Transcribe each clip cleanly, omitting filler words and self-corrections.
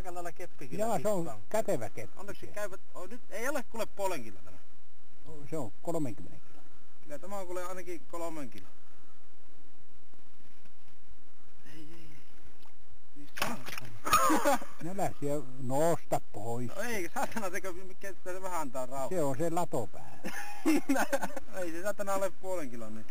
aika lailla keppi kyllä. Jaa, se on kätevä keppi. Onneksi käyvät, nyt ei ole kuule puolen kilo tämä. Se on 30 kiloa. Kyllä tämä on kuule ainakin 3 kilo. Ei. Ne lähti ja nosta pois. No ei, saatana tekö, mikä se vähän antaa rauhaa. Se on se latopää. Ei se saatana ole puolen kilon nyt.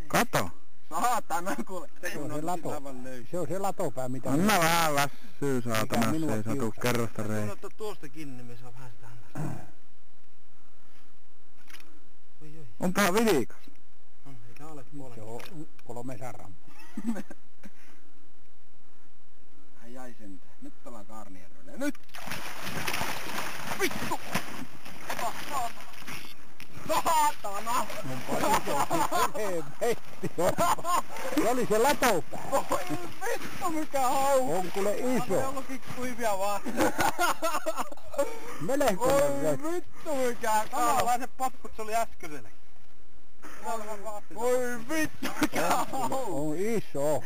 Kato. Saatana kuule. Se on se latopää. Se on se latopää, mitä... Anna vähän lässyä saatana, se ei satu kerrasta Kun reikä. ottaa tuosta kiinni, niin me saa vähän sitä antaa. Oi. Onpa vilkas. On, eikä ole puolen Se kilon. on 300 grammaa. Hän jäi sentään. Nyt ollaan Kaarnijärvellä. Ja nyt! Vittu! Saatana! Se oli se latopää. Voi vittu mikä hau! On kuule iso. Jollakin kuivia vaan. Melehkoinen Voi vittu mikä Samanlaiset papput se oli äskeisellä. Voi vittu mikä hau! on iso.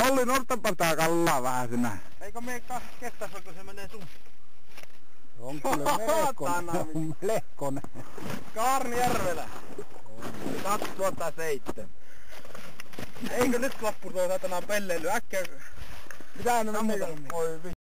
Olli, nostapa tää kallaa vähän sinä. Eikö me kestäisi, kun se menee sun? On kyllä melehkoinen. Kaarnijärvelä. 2007. Eikö nyt loppu tuo satanaan pelleily? Äkkiä. Mitä ne menee? Voi vittu.